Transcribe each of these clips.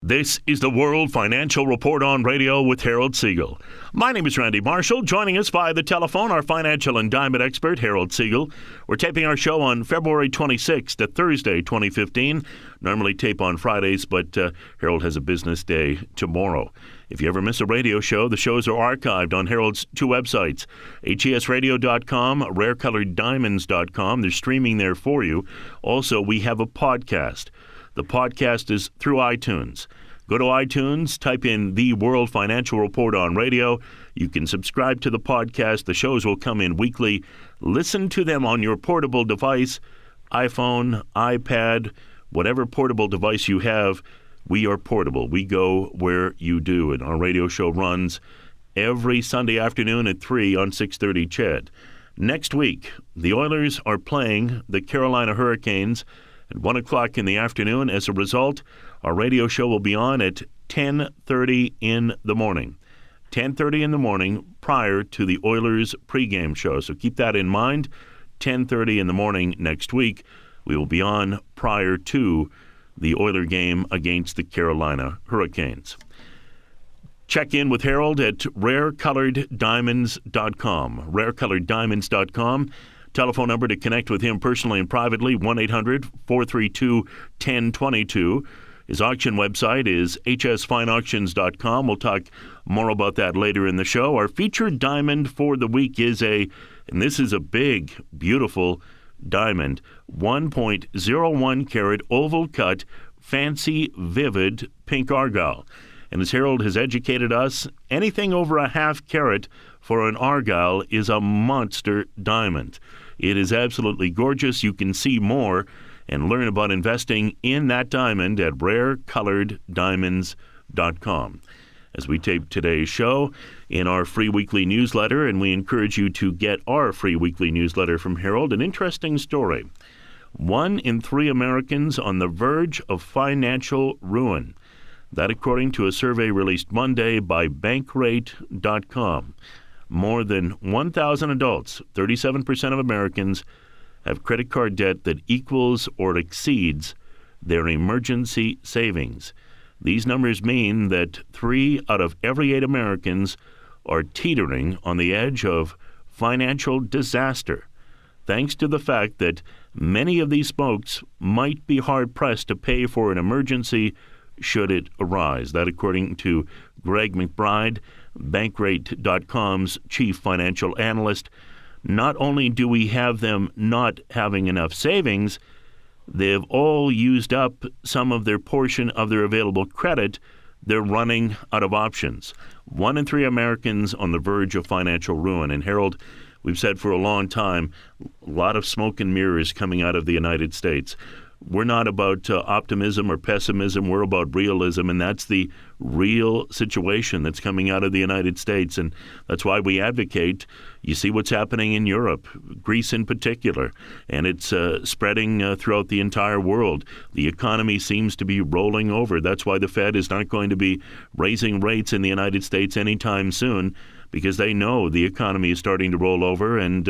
This is the World Financial Report on Radio with Harold Siegel. My name is Randy Marshall. Joining us via the telephone, our financial endowment expert, Harold Siegel. We're taping our show on February 26th to Thursday, 2015. Normally tape on Fridays, but Harold has a business day tomorrow. If you ever miss a radio show, the shows are archived on Harold's two websites, HESradio.com, rarecoloreddiamonds.com. They're streaming there for you. Also, we have a podcast. The podcast is through iTunes. Go to iTunes, type in The World Financial Report on Radio. You can subscribe to the podcast. The shows will come in weekly. Listen to them on your portable device, iPhone, iPad, whatever portable device you have. We are portable. We go where you do. And our radio show runs every Sunday afternoon at 3 on 630 CHED. Next week, the Oilers are playing the Carolina Hurricanes at 1 o'clock in the afternoon. As a result, our radio show will be on at 10:30 in the morning. 10:30 in the morning prior to the Oilers pregame show. So keep that in mind. 10:30 in the morning next week, we will be on prior to the Oiler game against the Carolina Hurricanes. Check in with Harold at rarecoloreddiamonds.com. rarecoloreddiamonds.com. Telephone number to connect with him personally and privately, 1-800-432-1022. His auction website is hsfineauctions.com. We'll talk more about that later in the show. Our featured diamond for the week is and this is a big, beautiful diamond, 1.01 carat oval cut, fancy, vivid pink argyle. And as Harold has educated us, anything over a half carat for an argyle is a monster diamond. It is absolutely gorgeous. You can see more and learn about investing in that diamond at rarecoloreddiamonds.com. As we tape today's show in our free weekly newsletter, and we encourage you to get our free weekly newsletter from Harold, an interesting story. 1 in 3 Americans on the verge of financial ruin. That according to a survey released Monday by Bankrate.com. More than 1,000 adults, 37% of Americans, have credit card debt that equals or exceeds their emergency savings. These numbers mean that 3 out of every 8 Americans are teetering on the edge of financial disaster, thanks to the fact that many of these folks might be hard-pressed to pay for an emergency should it arise. That according to Greg McBride, Bankrate.com's chief financial analyst. Not only do we have them not having enough savings, they've all used up some of their portion of their available credit. They're running out of options. 1 in 3 Americans on the verge of financial ruin. And Harold, we've said for a long time, a lot of smoke and mirrors coming out of the United States. We're not about optimism or pessimism. We're about realism, and that's the real situation that's coming out of the United States, and that's why we advocate. You see what's happening in Europe, Greece in particular, and it's spreading throughout the entire world. The economy seems to be rolling over. That's why the Fed is not going to be raising rates in the United States anytime soon, because they know the economy is starting to roll over. And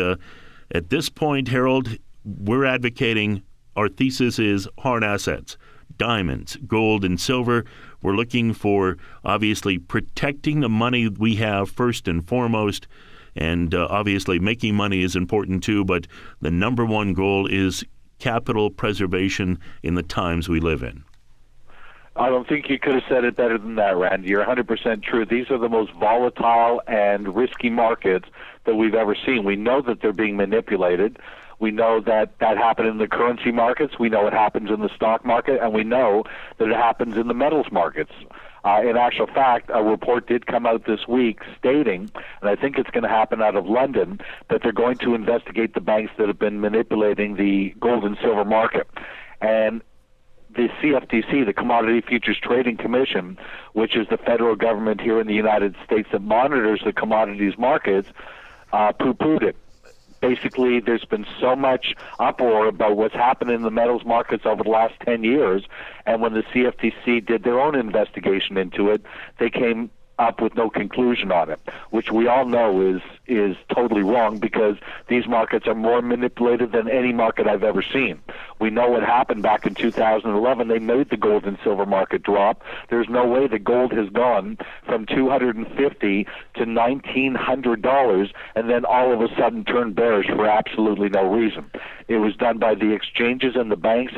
at this point, Harold, we're advocating. Our thesis is hard assets, diamonds, gold, and silver. We're looking for, obviously, protecting the money we have first and foremost. And obviously, making money is important too. But the number one goal is capital preservation in the times we live in. I don't think you could have said it better than that, Randy. You're 100% true. These are the most volatile and risky markets that we've ever seen. We know that they're being manipulated. We know that happened in the currency markets. We know it happens in the stock market, and we know that it happens in the metals markets. In actual fact, a report did come out this week stating, and I think it's going to happen out of London, that they're going to investigate the banks that have been manipulating the gold and silver market. And the CFTC, the Commodity Futures Trading Commission, which is the federal government here in the United States that monitors the commodities markets, poo-pooed it. Basically, there's been so much uproar about what's happened in the metals markets over the last 10 years, and when the CFTC did their own investigation into it, they came up with no conclusion on it, which we all know is totally wrong, because these markets are more manipulated than any market I've ever seen. We know what happened back in 2011. They made the gold and silver market drop. There's no way that gold has gone from $250 to $1,900 and then all of a sudden turned bearish for absolutely no reason. It was done by the exchanges and the banks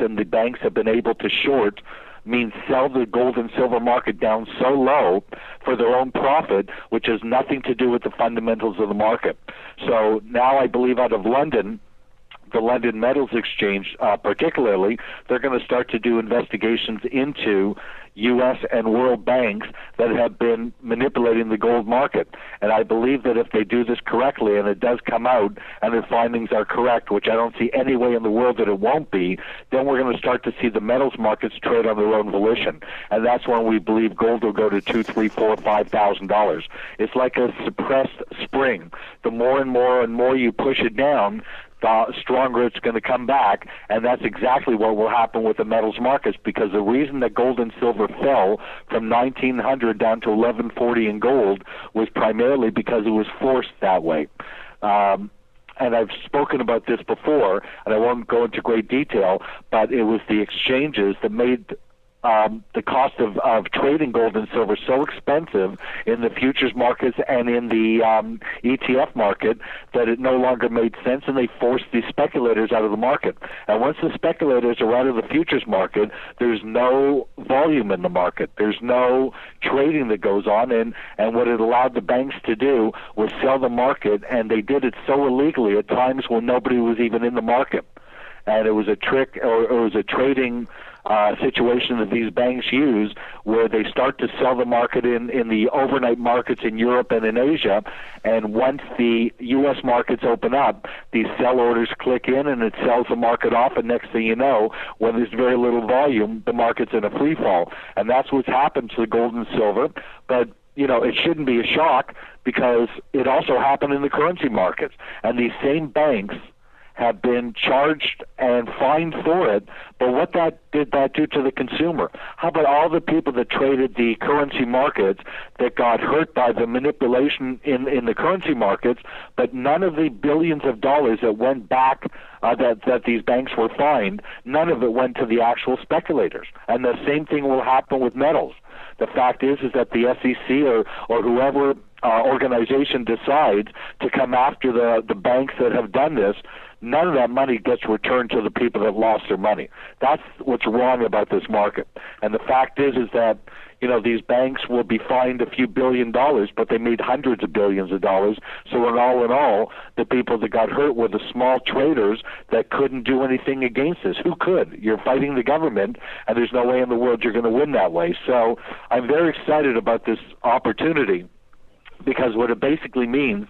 have been able to short, means sell the gold and silver market down so low for their own profit, which has nothing to do with the fundamentals of the market. So now I believe out of London, the London Metals Exchange particularly, they're going to start to do investigations into U.S. and world banks that have been manipulating the gold market. And I believe that if they do this correctly, and it does come out, and their findings are correct, which I don't see any way in the world that it won't be, then we're going to start to see the metals markets trade on their own volition. And that's when we believe gold will go to $2,000, $3,000, $4,000, $5,000. It's like a suppressed spring. The more and more you push it down, the stronger it's going to come back, and that's exactly what will happen with the metals markets, because the reason that gold and silver fell from 1900 down to 1140 in gold was primarily because it was forced that way. And I've spoken about this before, and I won't go into great detail, but it was the exchanges that made the cost of trading gold and silver so expensive in the futures markets and in the ETF market that it no longer made sense, and they forced the speculators out of the market. And once the speculators are out of the futures market, there's no volume in the market. There's no trading that goes on, and what it allowed the banks to do was sell the market, and they did it so illegally at times when nobody was even in the market. And it was a trick, or it was a trading situation that these banks use, where they start to sell the market in the overnight markets in Europe and in Asia, and once the U.S. markets open up, these sell orders click in and it sells the market off, and next thing you know, when there's very little volume, the market's in a free fall. And that's what's happened to the gold and silver, but it shouldn't be a shock, because it also happened in the currency markets, and these same banks have been charged and fined for it, but what did that do to the consumer? How about all the people that traded the currency markets that got hurt by the manipulation in the currency markets, but none of the billions of dollars that went back that these banks were fined, none of it went to the actual speculators. And the same thing will happen with metals. The fact is that the SEC or whoever organization decides to come after the banks that have done this, none of that money gets returned to the people that lost their money. That's what's wrong about this market. And the fact is that these banks will be fined a few $billion, but they made hundreds of billions of dollars. So in all, the people that got hurt were the small traders that couldn't do anything against this. Who could? You're fighting the government, and there's no way in the world you're going to win that way. So I'm very excited about this opportunity, because what it basically means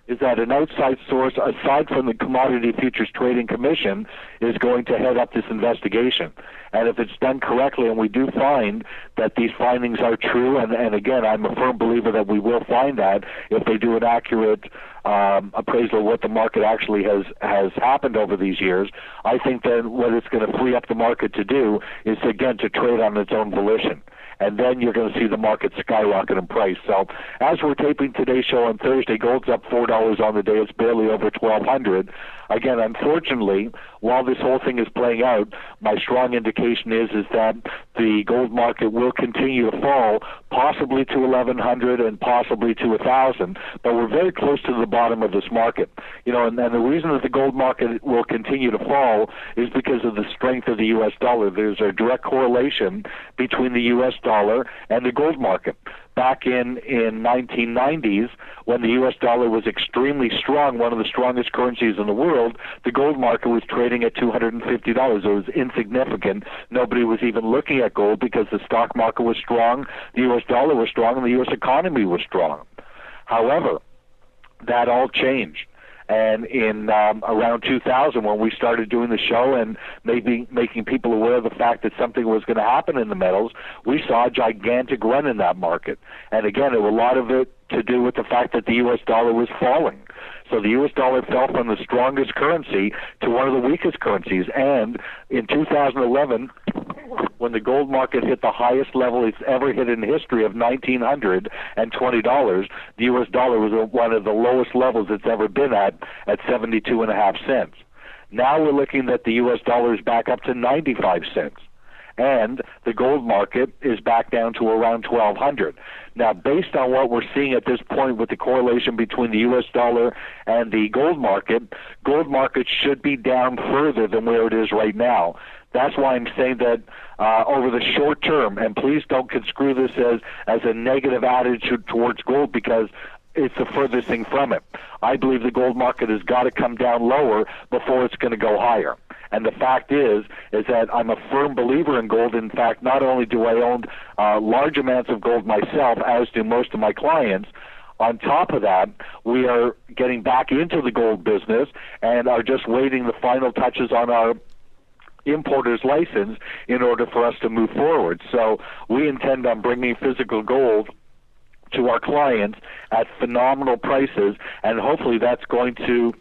is that an outside source, aside from the Commodity Futures Trading Commission, is going to head up this investigation. And if it's done correctly, and we do find that these findings are true, and again, I'm a firm believer that we will find that if they do an accurate appraisal of what the market actually has happened over these years, I think that what it's going to free up the market to do is, again, to trade on its own volition. And then you're going to see the market skyrocket in price. So as we're taping today's show on Thursday, gold's up $4 on the day. It's barely over $1,200. Again, unfortunately, while this whole thing is playing out, my strong indication is that the gold market will continue to fall, possibly to 1,100 and possibly to 1,000. But we're very close to the bottom of this market. And the reason that the gold market will continue to fall is because of the strength of the U.S. dollar. There's a direct correlation between the U.S. dollar and the gold market. Back in 1990s, when the U.S. dollar was extremely strong, one of the strongest currencies in the world, the gold market was trading at $250. It was insignificant. Nobody was even looking at gold because the stock market was strong, the U.S. dollar was strong, and the U.S. economy was strong. However, that all changed. And in around 2000, when we started doing the show and maybe making people aware of the fact that something was going to happen in the metals, we saw a gigantic run in that market. And again, a lot of it to do with the fact that the U.S. dollar was falling. So the U.S. dollar fell from the strongest currency to one of the weakest currencies. And in 2011, when the gold market hit the highest level it's ever hit in history of $1,920, the U.S. dollar was at one of the lowest levels it's ever been at 72.5 cents. Now we're looking at the U.S. dollar is back up to 95 cents. And the gold market is back down to around 1,200. Now, based on what we're seeing at this point with the correlation between the U.S. dollar and the gold market should be down further than where it is right now. That's why I'm saying that over the short term, and please don't construe this as a negative attitude towards gold, because it's the furthest thing from it. I believe the gold market has got to come down lower before it's going to go higher. And the fact is that I'm a firm believer in gold. In fact, not only do I own large amounts of gold myself, as do most of my clients, on top of that, we are getting back into the gold business and are just waiting the final touches on our importer's license in order for us to move forward. So we intend on bringing physical gold to our clients at phenomenal prices, and hopefully that's going to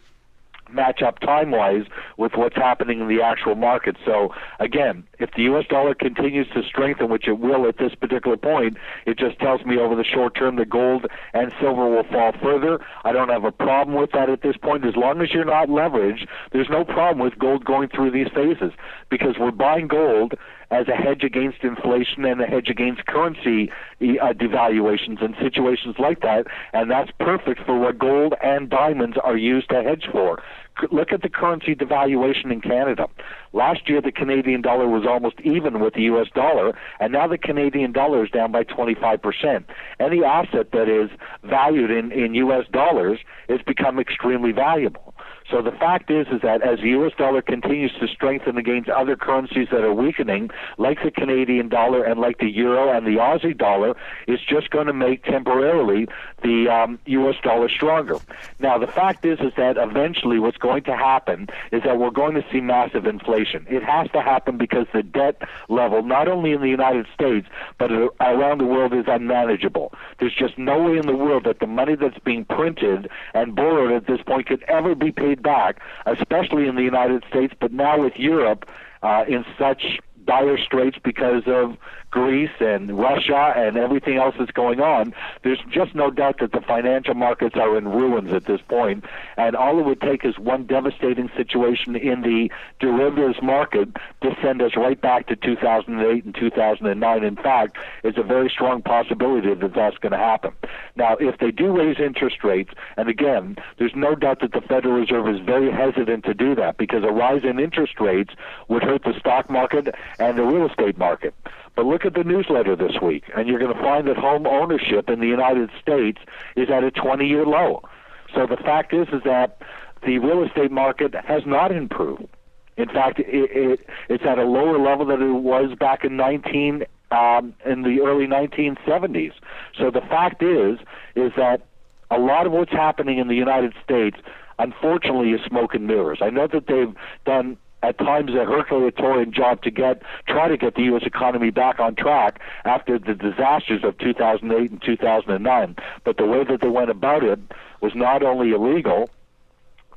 match up time-wise with what's happening in the actual market. So again, if the U.S. dollar continues to strengthen, which it will at this particular point, it just tells me over the short term that gold and silver will fall further. I don't have a problem with that at this point. As long as you're not leveraged, there's no problem with gold going through these phases, because we're buying gold as a hedge against inflation and a hedge against currency devaluations and situations like that, and that's perfect for what gold and diamonds are used to hedge for. Look at the currency devaluation in Canada. Last year, the Canadian dollar was almost even with the U.S. dollar, and now the Canadian dollar is down by 25%. Any asset that is valued in U.S. dollars has become extremely valuable. So the fact is that as the U.S. dollar continues to strengthen against other currencies that are weakening, like the Canadian dollar and like the euro and the Aussie dollar, it's just going to make temporarily the U.S. dollar stronger. Now, the fact is that eventually what's going to happen is that we're going to see massive inflation. It has to happen because the debt level, not only in the United States, but around the world, is unmanageable. There's just no way in the world that the money that's being printed and borrowed at this point could ever be paid back, especially in the United States, but now with Europe in such dire straits because of Greece and Russia and everything else that's going on, there's just no doubt that the financial markets are in ruins at this point, and all it would take is one devastating situation in the derivatives market to send us right back to 2008 and 2009. In fact, it's a very strong possibility that that's going to happen. Now, if they do raise interest rates, and again, there's no doubt that the Federal Reserve is very hesitant to do that, because a rise in interest rates would hurt the stock market and the real estate market. But look at the newsletter this week, and you're going to find that home ownership in the United States is at a 20-year low. So the fact is that the real estate market has not improved. In fact, it's at a lower level than it was back in in the early 1970s. So the fact is that a lot of what's happening in the United States, unfortunately, is smoke and mirrors. I know that they've done at times a Herculean job to try to get the U.S. economy back on track after the disasters of 2008 and 2009. But the way that they went about it was not only illegal,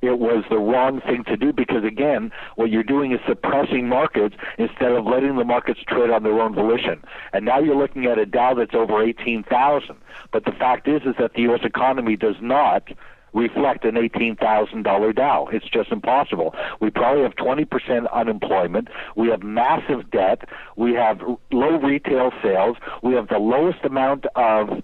it was the wrong thing to do, because, again, what you're doing is suppressing markets instead of letting the markets trade on their own volition. And now you're looking at a Dow that's over 18,000. But the fact is that the U.S. economy does not reflect an $18,000 Dow. It's just impossible. We probably have 20% unemployment. We have massive debt. We have low retail sales. We have the lowest amount of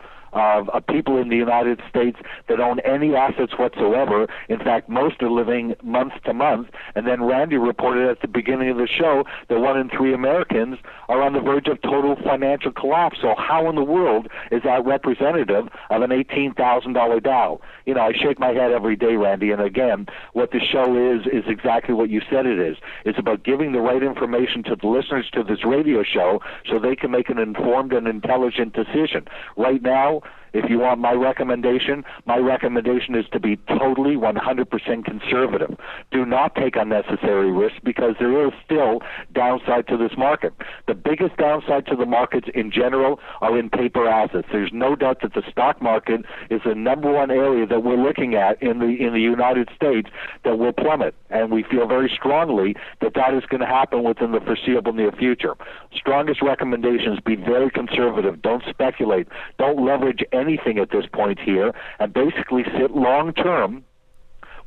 people in the United States that own any assets whatsoever. In fact, most are living month to month. And then Randy reported at the beginning of the show that 1 in 3 Americans are on the verge of total financial collapse. So how in the world is that representative of an $18,000 Dow? You know, I shake my head every day, Randy, and again, what the show is exactly what you said it is. It's about giving the right information to the listeners to this radio show so they can make an informed and intelligent decision. Right now, if you want my recommendation is to be totally 100% conservative. Do not take unnecessary risks, because there is still downside to this market. The biggest downside to the markets in general are in paper assets. There's no doubt that the stock stock market is the number one area that we're looking at in the United States that will plummet, and we feel very strongly that that is going to happen within the foreseeable near future. Strongest recommendations: be very conservative. Don't speculate. Don't leverage anything at this point here, and basically sit long term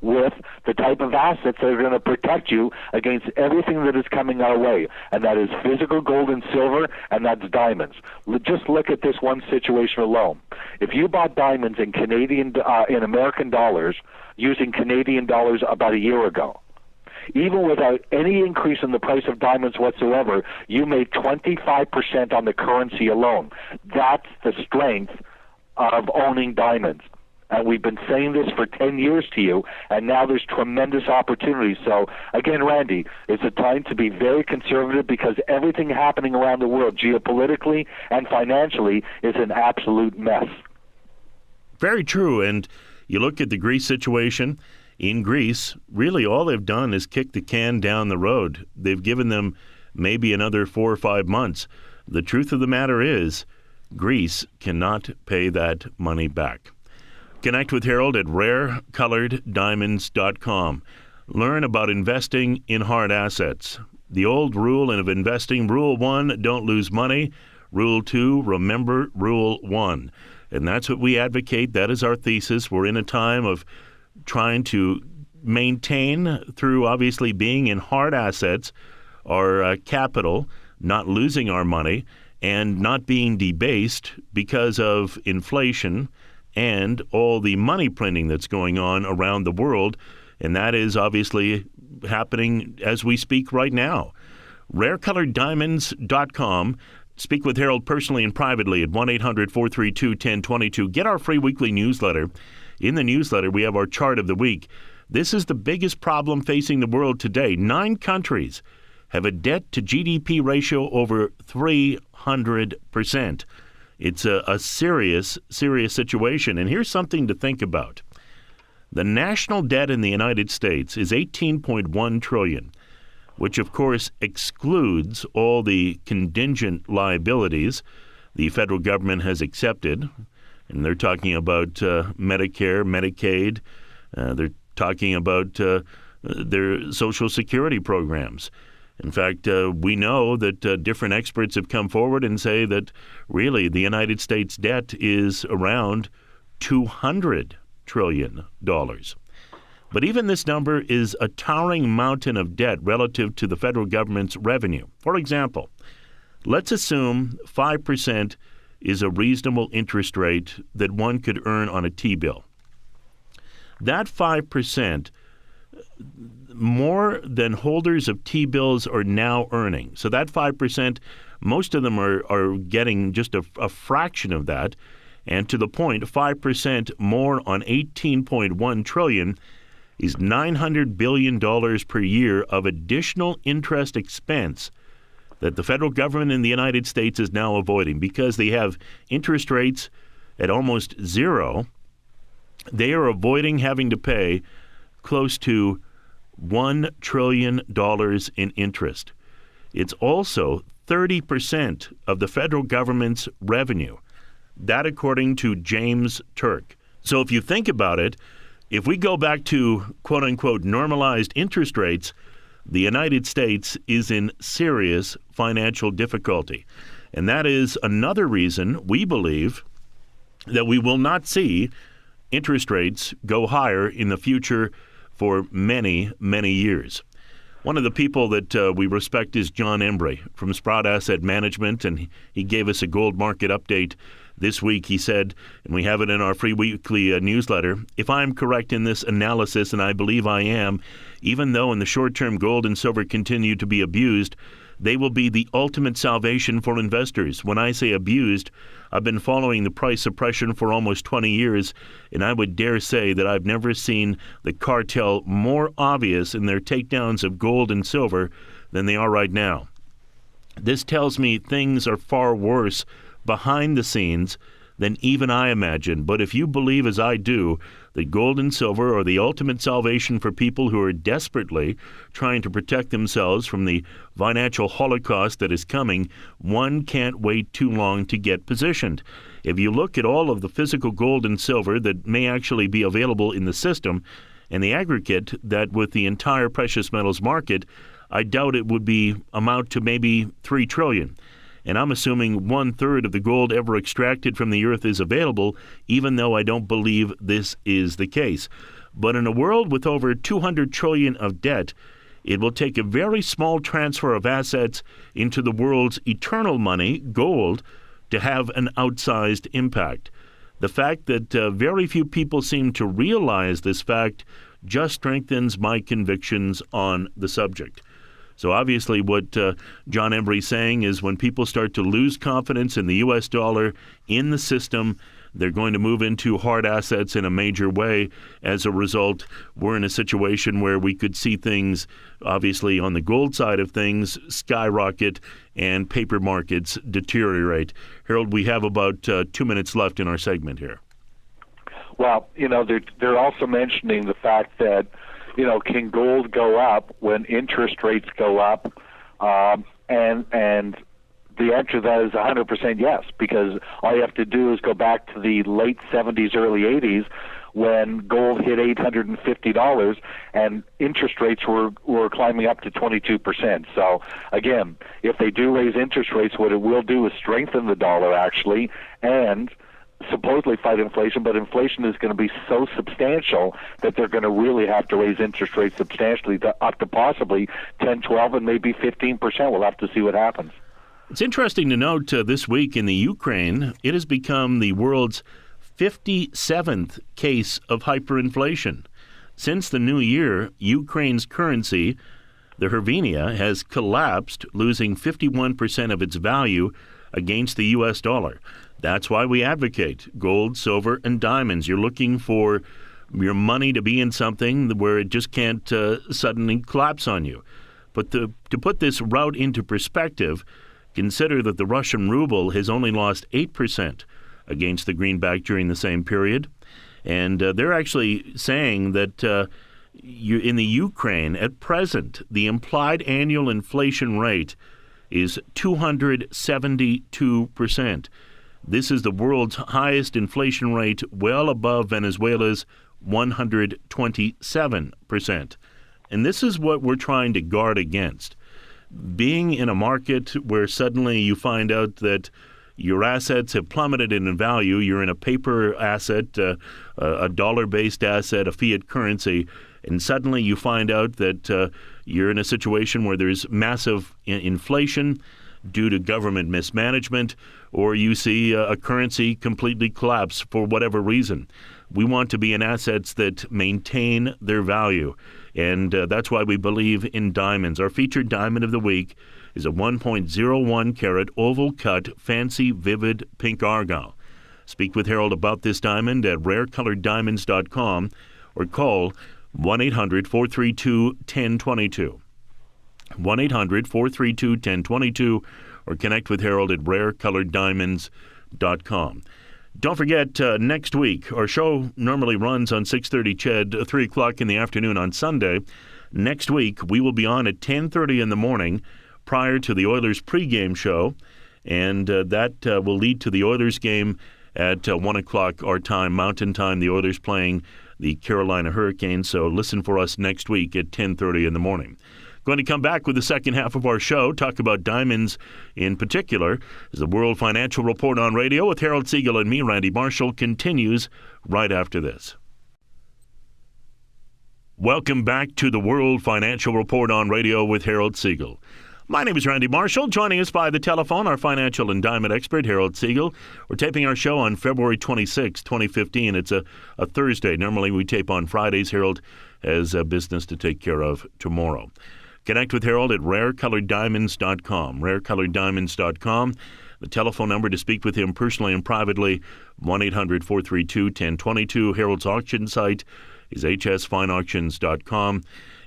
with the type of assets that are going to protect you against everything that is coming our way, and that is physical gold and silver, and that's diamonds. Just look at this one situation alone. If you bought diamonds in in American dollars using Canadian dollars about a year ago, even without any increase in the price of diamonds whatsoever, you made 25% on the currency alone. That's the strength of owning diamonds. And we've been saying this for 10 years to you, and now there's tremendous opportunity. So, again, Randy, it's a time to be very conservative because everything happening around the world, geopolitically and financially, is an absolute mess. Very true. And you look at the Greece situation. In Greece, really all they've done is kick the can down the road. They've given them maybe another 4 or 5 months. The truth of the matter is Greece cannot pay that money back. Connect with Harold at rarecoloreddiamonds.com. Learn about investing in hard assets. The old rule of investing: Rule 1, don't lose money. Rule 2, remember Rule 1. And that's what we advocate. That is our thesis. We're in a time of trying to maintain, through obviously being in hard assets, our capital, not losing our money, and not being debased because of inflation and all the money printing that's going on around the world, and that is obviously happening as we speak right now. RareColoredDiamonds.com. Speak with Harold personally and privately at 1-800-432-1022. Get our free weekly newsletter. In the newsletter, we have our chart of the week. This is the biggest problem facing the world today. 9 countries have a debt-to-GDP ratio over 300%. It's a serious situation. And here's something to think about. The national debt in the United States is $18.1 trillion, which of course excludes all the contingent liabilities the federal government has accepted. And they're talking about Medicare, Medicaid. They're talking about their Social Security programs. In fact, we know that different experts have come forward and say that really the United States debt is around $200 trillion. But even this number is a towering mountain of debt relative to the federal government's revenue. For example, let's assume 5% is a reasonable interest rate that one could earn on a T-bill. That 5%, more than holders of T-bills are now earning. So that 5%, most of them are getting just a fraction of that. And to the point, 5% more on $18.1 trillion is $900 billion per year of additional interest expense that the federal government in the United States is now avoiding because they have interest rates at almost zero. They are avoiding having to pay close to $1 trillion in interest. It's also 30% of the federal government's revenue. That according to James Turk. So if you think about it, if we go back to quote-unquote normalized interest rates, the United States is in serious financial difficulty. And that is another reason we believe that we will not see interest rates go higher in the future for many, many years. One of the people that we respect is John Embry from Sprout Asset Management, and he gave us a gold market update this week. He said, and we have it in our free weekly newsletter, if I'm correct in this analysis, and I believe I am, even though in the short term gold and silver continue to be abused, they will be the ultimate salvation for investors. When I say abused, I've been following the price suppression for almost 20 years, and I would dare say that I've never seen the cartel more obvious in their takedowns of gold and silver than they are right now. This tells me things are far worse behind the scenes than even I imagine. But if you believe, as I do, that gold and silver are the ultimate salvation for people who are desperately trying to protect themselves from the financial holocaust that is coming, one can't wait too long to get positioned. If you look at all of the physical gold and silver that may actually be available in the system, and the aggregate that with the entire precious metals market, I doubt it would amount to maybe $3 trillion. And I'm assuming 1/3 of the gold ever extracted from the earth is available, even though I don't believe this is the case. But in a world with over $200 trillion of debt, it will take a very small transfer of assets into the world's eternal money, gold, to have an outsized impact. The fact that very few people seem to realize this fact just strengthens my convictions on the subject. So obviously what John Embry's saying is when people start to lose confidence in the U.S. dollar, in the system, they're going to move into hard assets in a major way. As a result, we're in a situation where we could see things, obviously on the gold side of things, skyrocket and paper markets deteriorate. Harold, we have about 2 minutes left in our segment here. Well, they're also mentioning the fact that, can gold go up when interest rates go up? And the answer to that is 100% yes, because all you have to do is go back to the late 70s, early 80s, when gold hit $850 and interest rates were climbing up to 22%. So again, if they do raise interest rates, what it will do is strengthen the dollar actually, and supposedly fight inflation, but inflation is going to be so substantial that they're going to really have to raise interest rates substantially up to possibly 10, 12, and maybe 15%. We'll have to see what happens. It's interesting to note this week in the Ukraine, it has become the world's 57th case of hyperinflation. Since the new year, Ukraine's currency, the hryvnia, has collapsed, losing 51% of its value against the U.S. dollar. That's why we advocate gold, silver, and diamonds. You're looking for your money to be in something where it just can't suddenly collapse on you. But to put this route into perspective, consider that the Russian ruble has only lost 8% against the greenback during the same period. And they're actually saying that in the Ukraine, at present, the implied annual inflation rate is 272%. This is the world's highest inflation rate, well above Venezuela's 127%. And this is what we're trying to guard against. Being in a market where suddenly you find out that your assets have plummeted in value, you're in a paper asset, a dollar-based asset, a fiat currency, and suddenly you find out that you're in a situation where there's massive inflation due to government mismanagement, or you see a currency completely collapse for whatever reason. We want to be in assets that maintain their value, and that's why we believe in diamonds. Our featured diamond of the week is a 1.01 carat oval cut, fancy, vivid pink argyle. Speak with Harold about this diamond at rarecoloreddiamonds.com or call 1-800-432-1022. 1-800-432-1022 or connect with Harold at rarecoloreddiamonds.com. Don't forget, next week, our show normally runs on 6:30 CHED, 3 o'clock in the afternoon on Sunday. Next week, we will be on at 10:30 in the morning prior to the Oilers pregame show, and that will lead to the Oilers game at 1 o'clock our time, Mountain Time, the Oilers playing the Carolina Hurricanes. So listen for us next week at 10:30 in the morning. Going to come back with the second half of our show, talk about diamonds in particular, as the World Financial Report on Radio with Harold Siegel and me, Randy Marshall, continues right after this. Welcome back to the World Financial Report on Radio with Harold Siegel. My name is Randy Marshall. Joining us by the telephone, our financial and diamond expert, Harold Siegel. We're taping our show on February 26, 2015. It's a Thursday. Normally we tape on Fridays. Harold has business to take care of tomorrow. Connect with Harold at rarecoloreddiamonds.com, rarecoloreddiamonds.com. The telephone number to speak with him personally and privately, 1-800-432-1022. Harold's auction site is hsfineauctions.com.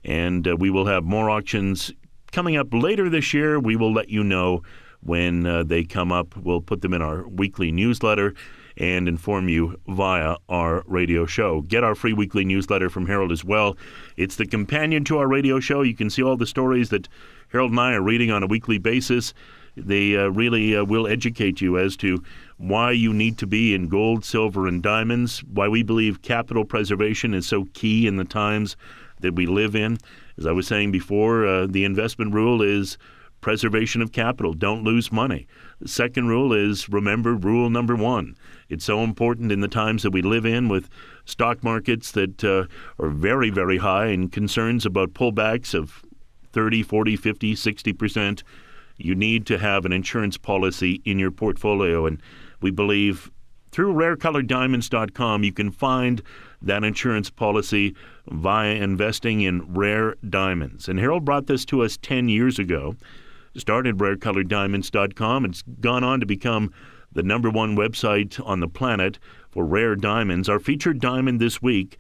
And we will have more auctions coming up later this year. We will let you know when they come up. We'll put them in our weekly newsletter. and inform you via our radio show. Get our free weekly newsletter from Harold as well. It's the companion to our radio show. You can see all the stories that Harold and I are reading on a weekly basis. They really will educate you as to why you need to be in gold, silver, and diamonds, why we believe capital preservation is so key in the times that we live in. As I was saying before, the investment rule is preservation of capital. Don't lose money. The second rule is, remember rule number one. It's so important in the times that we live in, with stock markets that are very, very high and concerns about pullbacks of 30, 40, 50, 60%. You need to have an insurance policy in your portfolio. And we believe through rarecoloreddiamonds.com, you can find that insurance policy via investing in rare diamonds. And Harold brought this to us 10 years ago. Started rarecoloreddiamonds.com. It's gone on to become the number one website on the planet for rare diamonds. Our featured diamond this week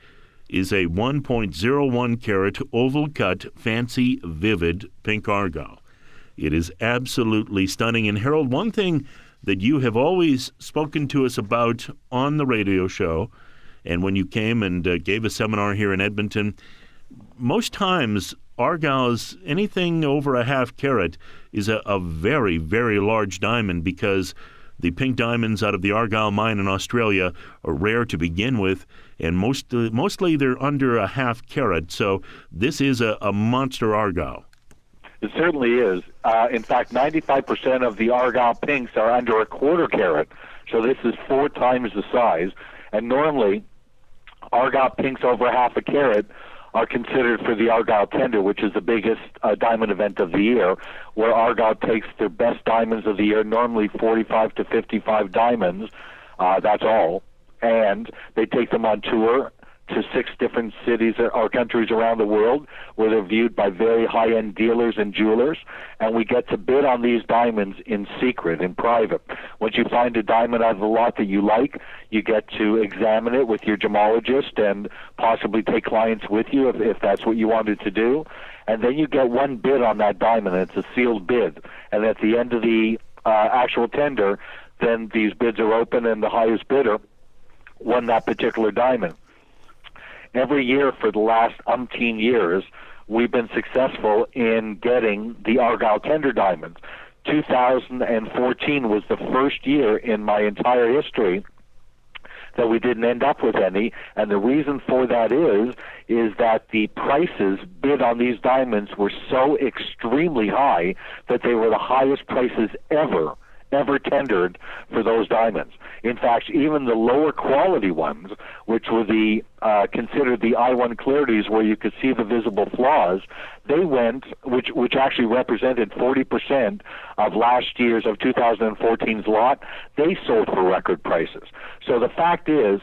is a 1.01 carat oval cut fancy vivid pink argyle. It is absolutely stunning. And Harold, one thing that you have always spoken to us about on the radio show, and when you came and gave a seminar here in Edmonton, most times argyles, anything over a half carat, is a very, very large diamond, because the pink diamonds out of the Argyle mine in Australia are rare to begin with, and mostly they're under a half carat. So this is a monster argyle. It certainly is. In fact, 95% of the Argyle pinks are under a quarter carat, so this is 4 times the size. And normally, Argyle pinks over half a carat are considered for the Argyle Tender, which is the biggest diamond event of the year, where Argyle takes their best diamonds of the year, normally 45 to 55 diamonds, that's all, and they take them on tour to 6 different cities or countries around the world, where they're viewed by very high-end dealers and jewelers, and we get to bid on these diamonds in secret, in private. Once you find a diamond out of the lot that you like, you get to examine it with your gemologist and possibly take clients with you if that's what you wanted to do, and then you get one bid on that diamond, and it's a sealed bid, and at the end of the actual tender, then these bids are open, and the highest bidder won that particular diamond. Every year for the last umpteen years, we've been successful in getting the Argyle Tender diamonds. 2014 was the first year in my entire history that we didn't end up with any, and the reason for that is that the prices bid on these diamonds were so extremely high that they were the highest prices ever tendered for those diamonds. In fact, even the lower quality ones, which were the considered the I-1 clarities, where you could see the visible flaws, they went, which actually represented 40% of last year's, of 2014's lot, they sold for record prices. So the fact is,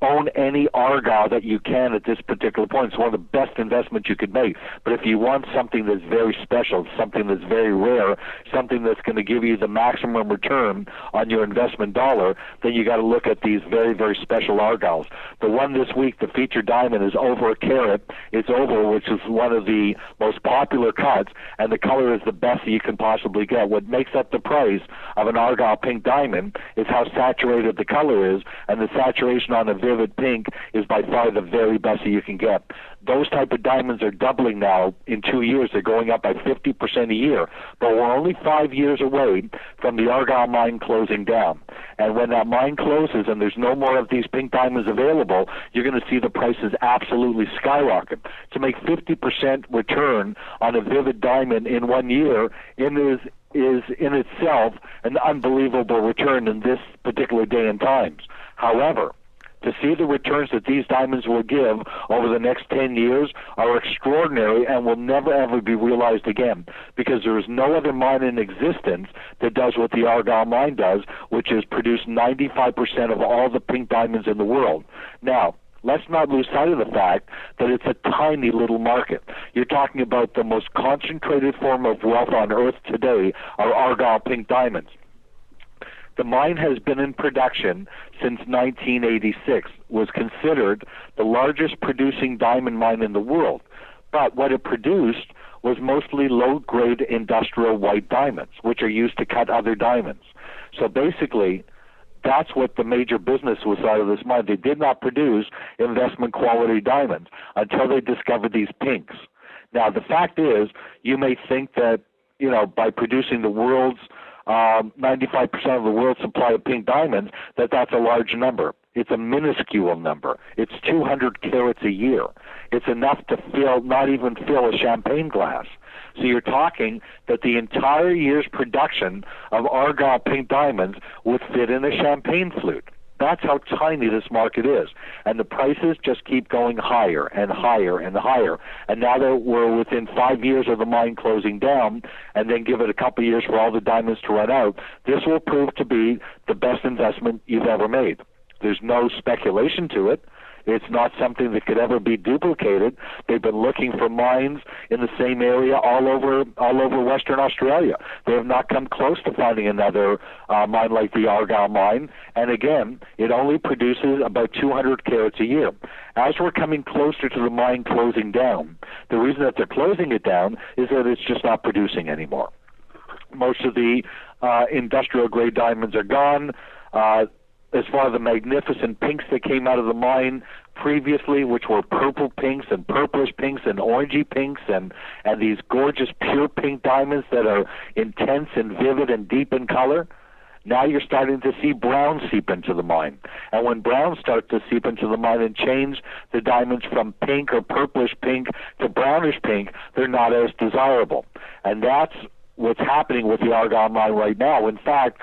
own any Argyle that you can at this particular point. It's one of the best investments you could make. But if you want something that's very special, something that's very rare, something that's going to give you the maximum return on your investment dollar, then you got to look at these very, very special Argyles. The one this week, the featured diamond, is over a carat. It's oval, which is one of the most popular cuts, and the color is the best that you can possibly get. What makes up the price of an Argyle pink diamond is how saturated the color is, and the saturation on a vivid pink is by far the very best that you can get. Those type of diamonds are doubling now in 2 years. They're going up by 50% a year. But we're only 5 years away from the Argyle mine closing down. And when that mine closes and there's no more of these pink diamonds available, you're going to see the prices absolutely skyrocket. To make 50% return on a vivid diamond in 1 year is in itself an unbelievable return in this particular day and times. However, to see the returns that these diamonds will give over the next 10 years are extraordinary and will never, ever be realized again, because there is no other mine in existence that does what the Argyle mine does, which is produce 95% of all the pink diamonds in the world. Now, let's not lose sight of the fact that it's a tiny little market. You're talking about the most concentrated form of wealth on earth today are Argyle pink diamonds. The mine has been in production since 1986, was considered the largest producing diamond mine in the world. But what it produced was mostly low-grade industrial white diamonds, which are used to cut other diamonds. So basically, That's what the major business was out of this mine. They did not produce investment quality diamonds until they discovered these pinks. Now, the fact is, you may think that, by producing the world's 95% of the world's supply of pink diamonds, that's a large number. It's a minuscule number. It's 200 carats a year. It's enough to not even fill a champagne glass. So you're talking that the entire year's production of Argyle pink diamonds would fit in a champagne flute. That's how tiny this market is. And the prices just keep going higher and higher and higher. And now that we're within 5 years of the mine closing down, and then give it a couple of years for all the diamonds to run out, this will prove to be the best investment you've ever made. There's no speculation to it. It's not something that could ever be duplicated. They've been looking for mines in the same area all over Western Australia. They have not come close to finding another mine like the Argyle mine. And again, it only produces about 200 carats a year. As we're coming closer to the mine closing down, the reason that they're closing it down is that it's just not producing anymore. Most of the industrial grade diamonds are gone. As far as the magnificent pinks that came out of the mine previously, which were purple pinks and purplish pinks and orangey pinks and these gorgeous pure pink diamonds that are intense and vivid and deep in color, now you're starting to see brown seep into the mine. And when browns start to seep into the mine and change the diamonds from pink or purplish pink to brownish pink, they're not as desirable. And that's what's happening with the Argyle mine right now. In fact,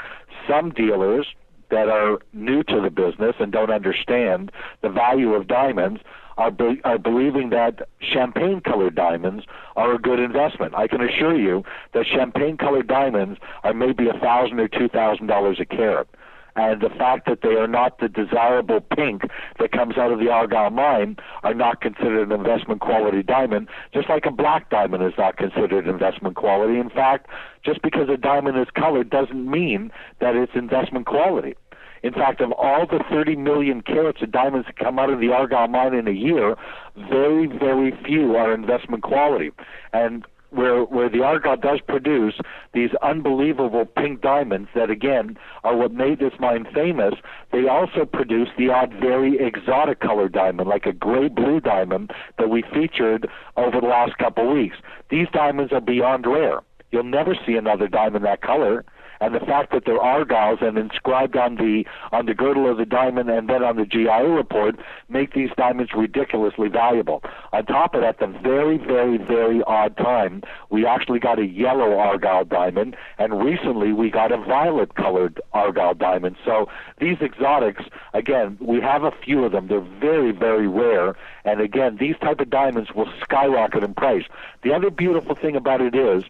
some dealers that are new to the business and don't understand the value of diamonds are believing that champagne-colored diamonds are a good investment. I can assure you that champagne-colored diamonds are maybe $1,000 or $2,000 a carat. And the fact that they are not the desirable pink that comes out of the Argyle mine are not considered an investment quality diamond, just like a black diamond is not considered investment quality. In fact, just because a diamond is colored doesn't mean that it's investment quality. In fact, of all the 30 million carats of diamonds that come out of the Argyle mine in a year, very, very few are investment quality. And where the Argyle does produce these unbelievable pink diamonds that, again, are what made this mine famous, they also produce the odd very exotic colored diamond, like a gray-blue diamond that we featured over the last couple of weeks. These diamonds are beyond rare. You'll never see another diamond that color. And the fact that they're Argyles and inscribed on the girdle of the diamond and then on the GIA report make these diamonds ridiculously valuable. On top of that, the very, very, very odd time, we actually got a yellow Argyle diamond, and recently we got a violet-colored Argyle diamond. So these exotics, again, we have a few of them. They're very, very rare. And again, these type of diamonds will skyrocket in price. The other beautiful thing about it is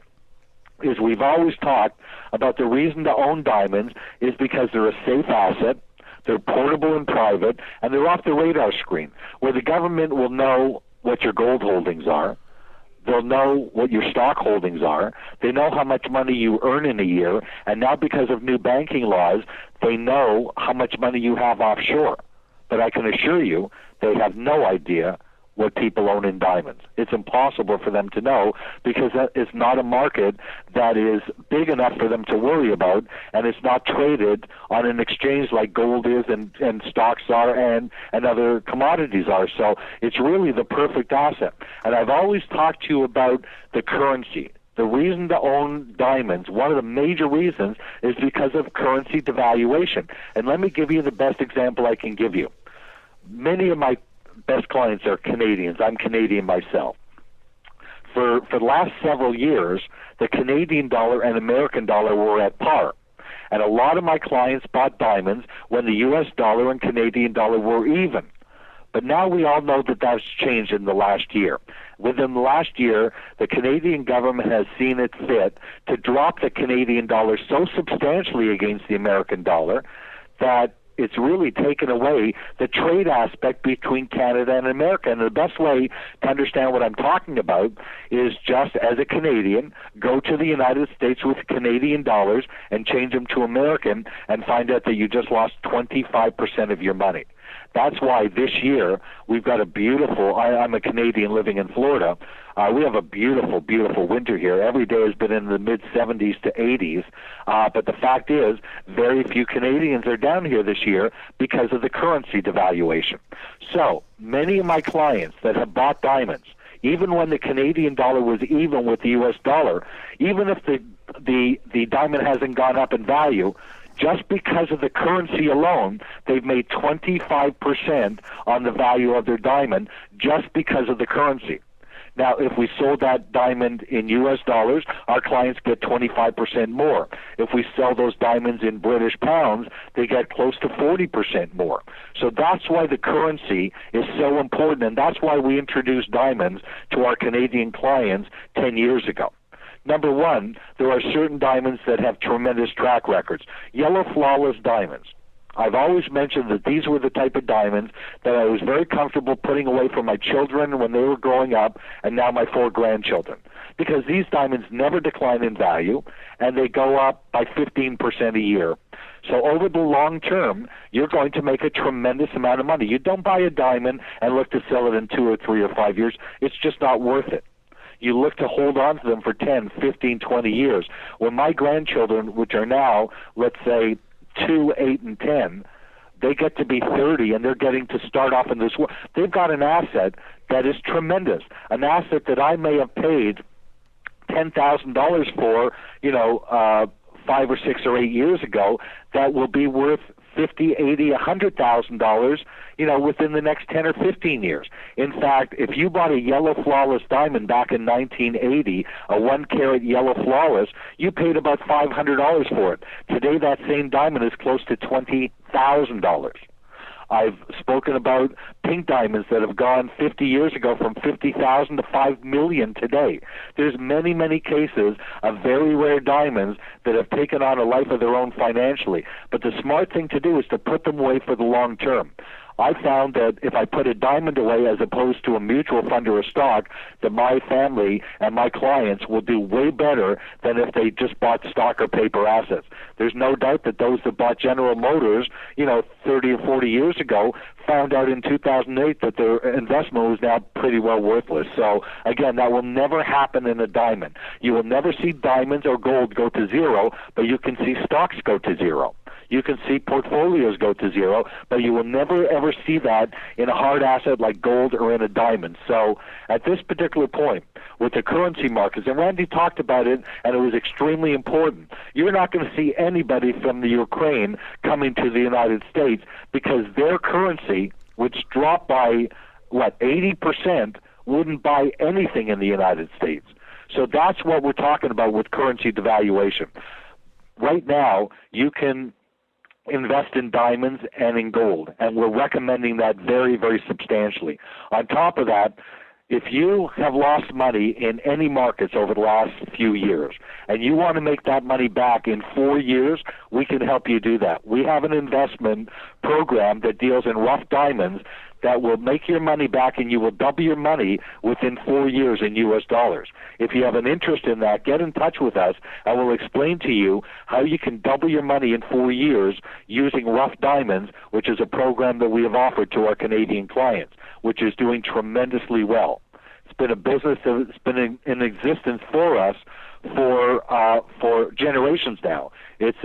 we've always talked about the reason to own diamonds is because they're a safe asset, they're portable and private, and they're off the radar screen, where the government will know what your gold holdings are, they'll know what your stock holdings are, they know how much money you earn in a year, and now because of new banking laws, they know how much money you have offshore. But I can assure you, they have no idea what people own in diamonds. It's impossible for them to know because that is not a market that is big enough for them to worry about, and it's not traded on an exchange like gold is and stocks are and other commodities are. So it's really the perfect asset. And I've always talked to you about the currency. The reason to own diamonds, one of the major reasons, is because of currency devaluation. And let me give you the best example I can give you. Many of my best clients are Canadians. I'm Canadian myself. For the last several years, the Canadian dollar and American dollar were at par. And a lot of my clients bought diamonds when the U.S. dollar and Canadian dollar were even. But now we all know that that's changed in the last year. Within the last year, the Canadian government has seen it fit to drop the Canadian dollar so substantially against the American dollar that it's really taken away the trade aspect between Canada and America. And the best way to understand what I'm talking about is just as a Canadian, go to the United States with Canadian dollars and change them to American and find out that you just lost 25% of your money. That's why this year we've got a beautiful, I'm a Canadian living in Florida, We have a beautiful, beautiful winter here. Every day has been in the mid-70s to 80s. But the fact is, very few Canadians are down here this year because of the currency devaluation. So many of my clients that have bought diamonds, even when the Canadian dollar was even with the U.S. dollar, even if the diamond hasn't gone up in value, just because of the currency alone, they've made 25% on the value of their diamond just because of the currency. Now, if we sold that diamond in U.S. dollars, our clients get 25% more. If we sell those diamonds in British pounds, they get close to 40% more. So that's why the currency is so important, and that's why we introduced diamonds to our Canadian clients 10 years ago. Number one, there are certain diamonds that have tremendous track records. Yellow flawless diamonds. I've always mentioned that these were the type of diamonds that I was very comfortable putting away for my children when they were growing up, and now my 4 grandchildren. Because these diamonds never decline in value, and they go up by 15% a year. So over the long term, you're going to make a tremendous amount of money. You don't buy a diamond and look to sell it in 2 or 3 or 5 years. It's just not worth it. You look to hold on to them for 10, 15, 20 years. When my grandchildren, which are now, let's say, 2, 8, and 10, they get to be 30, and they're getting to start off in this world. They've got an asset that is tremendous, an asset that I may have paid $10,000 for, 5 or 6 or 8 years ago, that will be worth $50, $80, $100,000, within the next 10 or 15 years. In fact, if you bought a yellow flawless diamond back in 1980, a 1-carat yellow flawless, you paid about $500 for it. Today, that same diamond is close to $20,000. I've spoken about pink diamonds that have gone 50 years ago from $50,000 to $5 million today. There's many, many cases of very rare diamonds that have taken on a life of their own financially. But the smart thing to do is to put them away for the long term. I found that if I put a diamond away as opposed to a mutual fund or a stock, that my family and my clients will do way better than if they just bought stock or paper assets. There's no doubt that those that bought General Motors, 30 or 40 years ago, found out in 2008 that their investment was now pretty well worthless. So, again, that will never happen in a diamond. You will never see diamonds or gold go to zero, but you can see stocks go to zero. You can see portfolios go to zero, but you will never, ever see that in a hard asset like gold or in a diamond. So at this particular point, with the currency markets, and Randy talked about it, and it was extremely important, you're not going to see anybody from the Ukraine coming to the United States because their currency, which dropped by, 80%, wouldn't buy anything in the United States. So that's what we're talking about with currency devaluation. Right now, you can invest in diamonds and in gold, and we're recommending that very, very substantially. On top of that, if you have lost money in any markets over the last few years and you want to make that money back in 4 years, we can help you do that. We have an investment program that deals in rough diamonds that will make your money back, and you will double your money within 4 years in U.S. dollars. If you have an interest in that, get in touch with us, and we'll explain to you how you can double your money in 4 years using rough diamonds, which is a program that we have offered to our Canadian clients, which is doing tremendously well. It's been a business that's been in existence for us for generations now. It's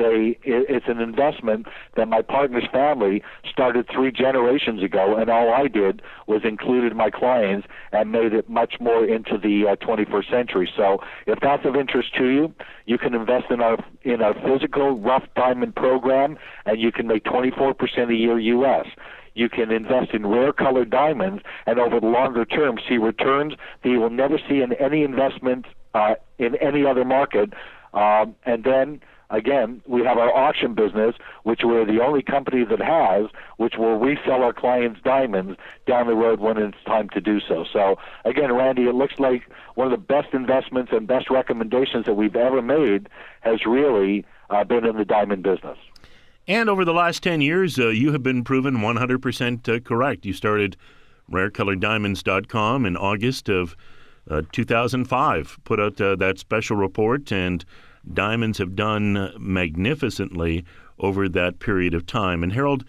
an investment that my partner's family started 3 generations ago, and all I did was included my clients and made it much more into the 21st century. So if that's of interest to you, you can invest in our physical rough diamond program, and you can make 24% a year U.S. You can invest in rare colored diamonds, and over the longer term see returns that you will never see in any investment in any other market. And then, again, we have our auction business, which we're the only company that has, which will resell our clients' diamonds down the road when it's time to do so. So, again, Randy, it looks like one of the best investments and best recommendations that we've ever made has really been in the diamond business. And over the last 10 years, you have been proven 100% correct. You started rarecoloreddiamonds.com in August of 2005, put out that special report, and diamonds have done magnificently over that period of time. And Harold,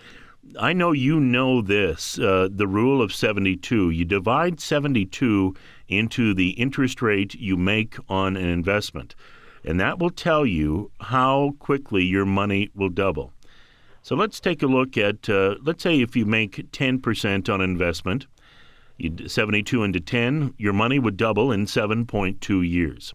I know you know this, the rule of 72. You divide 72 into the interest rate you make on an investment, and that will tell you how quickly your money will double. So let's take a look at, let's say if you make 10% on investment, 72 into 10, your money would double in 7.2 years.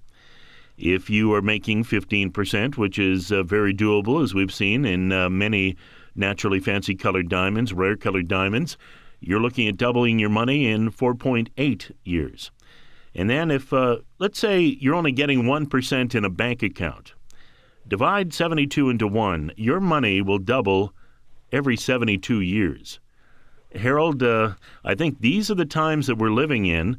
If you are making 15%, which is very doable, as we've seen in many naturally fancy colored diamonds, rare colored diamonds, you're looking at doubling your money in 4.8 years. And then if, let's say you're only getting 1% in a bank account, divide 72 into 1, your money will double every 72 years. Harold, I think these are the times that we're living in.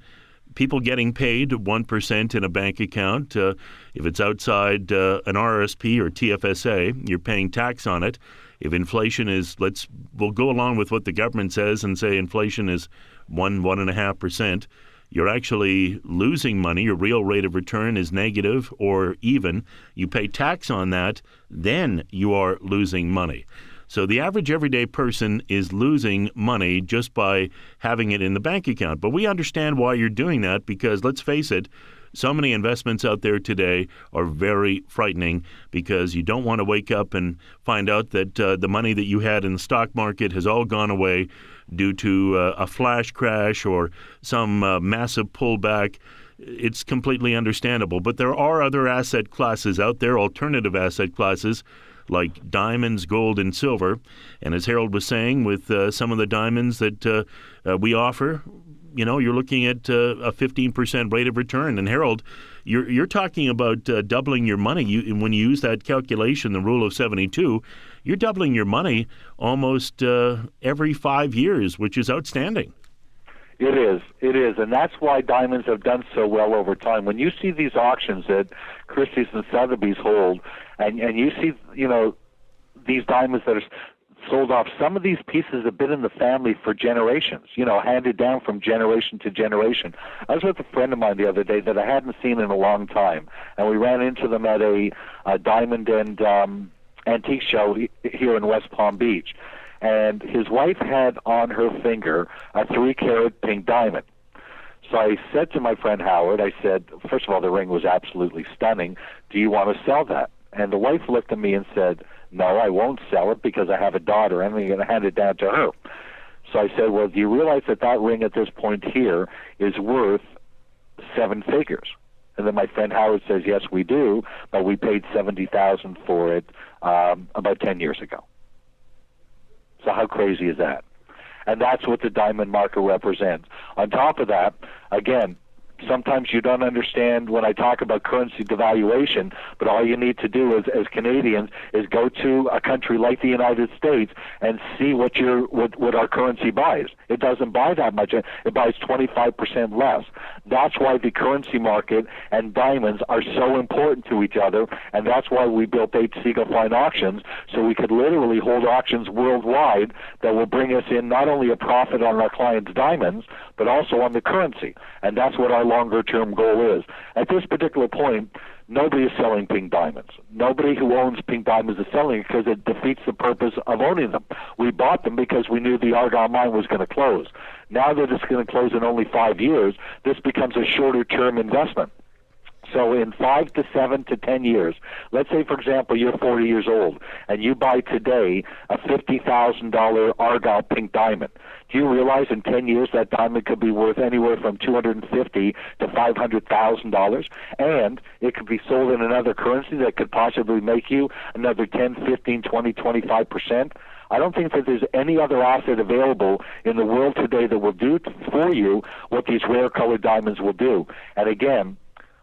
People getting paid 1% in a bank account. If it's outside an RRSP or TFSA, you're paying tax on it. If inflation is, we'll go along with what the government says and say inflation is 1.5%. You're actually losing money. Your real rate of return is negative or even. You pay tax on that, then you are losing money. So the average everyday person is losing money just by having it in the bank account. But we understand why you're doing that because, let's face it, so many investments out there today are very frightening because you don't want to wake up and find out that the money that you had in the stock market has all gone away due to a flash crash or some massive pullback. It's completely understandable. But there are other asset classes out there, alternative asset classes, like diamonds, gold, and silver. And as Harold was saying, with some of the diamonds that we offer, you're looking at a 15% rate of return. And Harold, you're talking about doubling your money. When you use that calculation, the rule of 72, you're doubling your money almost every 5 years, which is outstanding. It is, and that's why diamonds have done so well over time. When you see these auctions that Christie's and Sotheby's hold, and you see, these diamonds that are sold off, some of these pieces have been in the family for generations, handed down from generation to generation. I was with a friend of mine the other day that I hadn't seen in a long time, and we ran into them at a diamond and antique show here in West Palm Beach. And his wife had on her finger a 3-carat pink diamond. So I said to my friend Howard, I said, first of all, the ring was absolutely stunning. Do you want to sell that? And the wife looked at me and said, no, I won't sell it because I have a daughter and I'm going to hand it down to her. So I said, well, do you realize that ring at this point here is worth 7 figures? And then my friend Howard says, yes, we do, but we paid $70,000 for it about 10 years ago. So how crazy is that? And that's what the diamond market represents. On top of that, again, sometimes you don't understand when I talk about currency devaluation, but all you need to do as Canadians is go to a country like the United States and see what our currency buys. It doesn't buy that much. It buys 25% less. That's why the currency market and diamonds are so important to each other, and that's why we built H. Siegel Fine Auctions, so we could literally hold auctions worldwide that will bring us in not only a profit on our clients' diamonds, but also on the currency. And that's what our longer-term goal is. At this particular point, nobody is selling pink diamonds. Nobody who owns pink diamonds is selling it because it defeats the purpose of owning them. We bought them because we knew the Argyle mine was going to close. Now that it's going to close in only 5 years, this becomes a shorter-term investment. So in 5 to 7 to 10 years, let's say, for example, you're 40 years old, and you buy today a $50,000 Argyle pink diamond. Do you realize in 10 years that diamond could be worth anywhere from $250,000 to $500,000? And it could be sold in another currency that could possibly make you another 10, 15, 20, 25%. I don't think that there's any other asset available in the world today that will do for you what these rare colored diamonds will do. And again,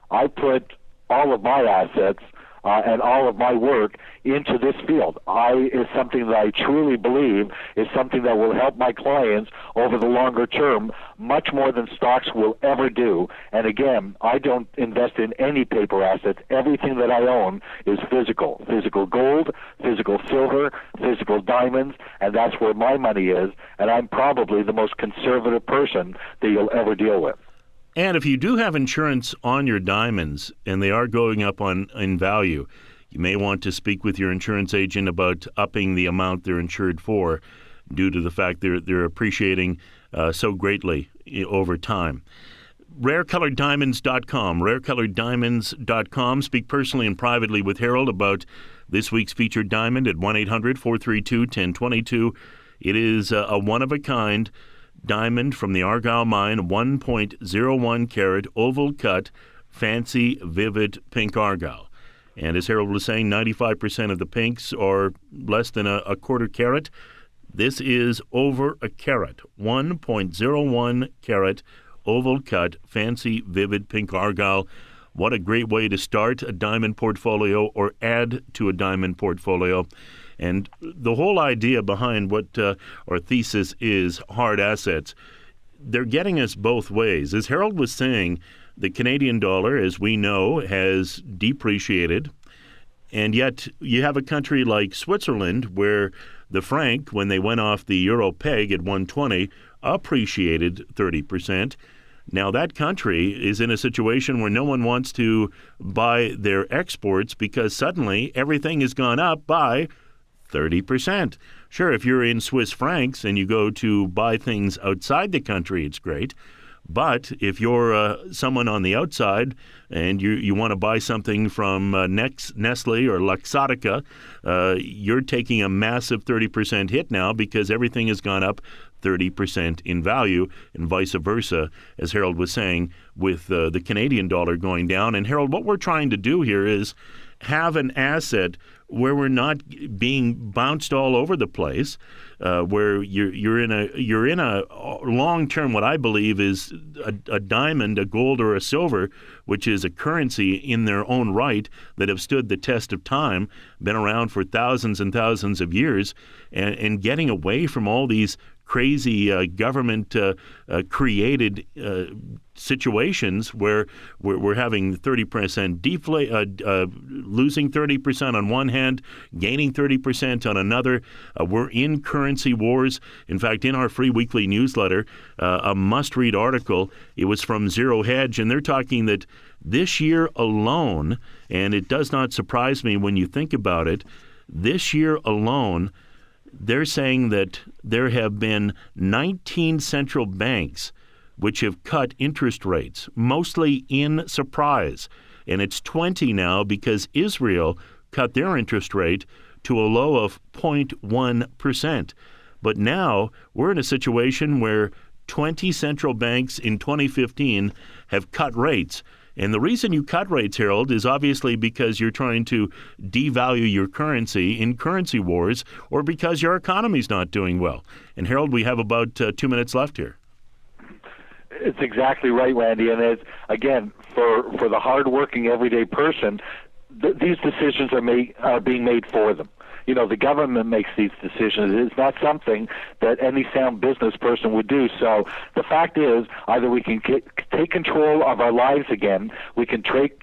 I put all of my assets and all of my work into this field. Is something that I truly believe is something that will help my clients over the longer term much more than stocks will ever do. And again, I don't invest in any paper assets. Everything that I own is physical gold, physical silver, physical diamonds, and that's where my money is. And I'm probably the most conservative person that you'll ever deal with. And if you do have insurance on your diamonds and they are going up in value, you may want to speak with your insurance agent about upping the amount they're insured for. due to the fact they're appreciating so greatly over time. RareColoredDiamonds.com, RareColoredDiamonds.com. Speak personally and privately with Harold about this week's featured diamond at 1-800-432-1022. It is a one-of-a-kind diamond from the Argyle mine, 1.01 carat, oval cut, fancy, vivid pink Argyle. And as Harold was saying, 95% of the pinks are less than a quarter carat. This is over a carat, 1.01 carat, oval cut, fancy, vivid pink Argyle. What a great way to start a diamond portfolio or add to a diamond portfolio. And the whole idea behind what our thesis is hard assets, they're getting us both ways. As Harold was saying, the Canadian dollar, as we know, has depreciated. And yet you have a country like Switzerland where the franc, when they went off the euro peg at 120, appreciated 30%. Now that country is in a situation where no one wants to buy their exports because suddenly everything has gone up by 30%. Sure, if you're in Swiss francs and you go to buy things outside the country, it's great. But if you're someone on the outside and you want to buy something from Nestle or Luxottica, you're taking a massive 30% hit now because everything has gone up 30% in value, and vice versa, as Harold was saying, with the Canadian dollar going down. And Harold, what we're trying to do here is have an asset where we're not being bounced all over the place, where you're in a long term. What I believe is a diamond, a gold, or a silver, which is a currency in their own right that have stood the test of time, been around for thousands and thousands of years, and getting away from all these crazy government created situations where we're having 30% losing 30% on one hand, gaining 30% on another. We're in currency wars. In fact, in our free weekly newsletter, a must-read article, it was from Zero Hedge, and they're talking that this year alone, and it does not surprise me when you think about it, this year alone, they're saying that there have been 19 central banks which have cut interest rates, mostly in surprise. And it's 20 now because Israel cut their interest rate to a low of 0.1%. But now we're in a situation where 20 central banks in 2015 have cut rates. And the reason you cut rates, Harold, is obviously because you're trying to devalue your currency in currency wars or because your economy's not doing well. And Harold, we have about 2 minutes left here. It's exactly right, Randy. And it's, again, for the hardworking everyday person, these decisions are being made for them. You know, the government makes these decisions. It's not something that any sound business person would do. So the fact is, either we can take control of our lives again, we can take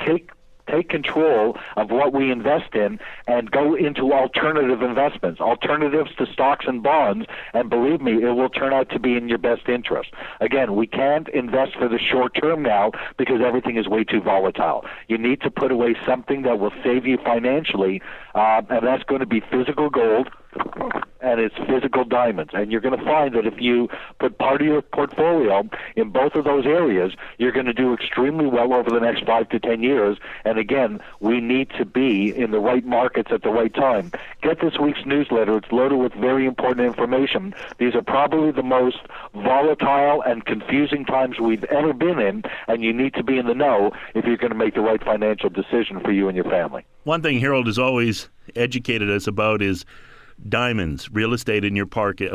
control of what we invest in and go into alternative investments, alternatives to stocks and bonds, and believe me, it will turn out to be in your best interest. Again, we can't invest for the short term now because everything is way too volatile. You need to put away something that will save you financially, and that's going to be physical gold, and it's physical diamonds. And you're going to find that if you put part of your portfolio in both of those areas, you're going to do extremely well over the next 5 to 10 years. And again, we need to be in the right markets at the right time. Get this week's newsletter. It's loaded with very important information. These are probably the most volatile and confusing times we've ever been in, and you need to be in the know if you're going to make the right financial decision for you and your family. One thing Harold has always educated us about is diamonds, real estate in your pocket,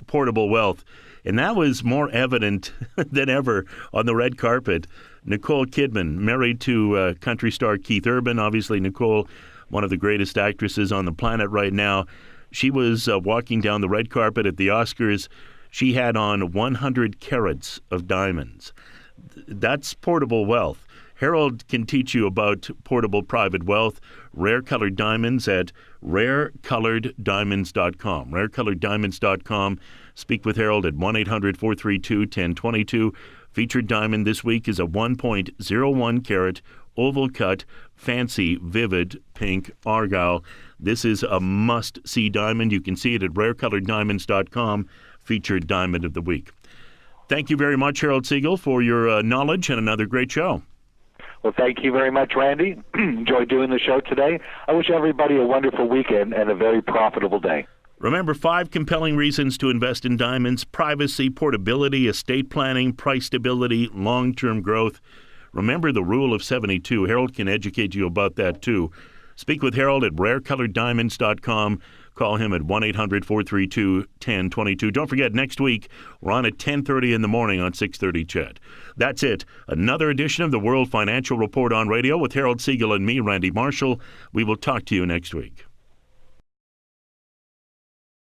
portable wealth. And that was more evident than ever on the red carpet. Nicole Kidman, married to country star Keith Urban. Obviously, Nicole, one of the greatest actresses on the planet right now. She was walking down the red carpet at the Oscars. She had on 100 carats of diamonds. That's portable wealth. Harold can teach you about portable private wealth, rare colored diamonds at rarecoloreddiamonds.com. Rarecoloreddiamonds.com. Speak with Harold at 1-800-432-1022. Featured diamond this week is a 1.01 carat oval cut, fancy, vivid pink argyle. This is a must-see diamond. You can see it at rarecoloreddiamonds.com, featured Diamond of the Week. Thank you very much, Harold Siegel, for your knowledge and another great show. Well, thank you very much, Randy. Enjoyed doing the show today. I wish everybody a wonderful weekend and a very profitable day. Remember, 5 compelling reasons to invest in diamonds: privacy, portability, estate planning, price stability, long-term growth. Remember the rule of 72. Harold can educate you about that, too. Speak with Harold at rarecoloreddiamonds.com. Call him at 1-800-432-1022. Don't forget, next week, we're on at 10:30 in the morning on 630 CHED. That's it. Another edition of the World Financial Report on radio with Harold Siegel and me, Randy Marshall. We will talk to you next week.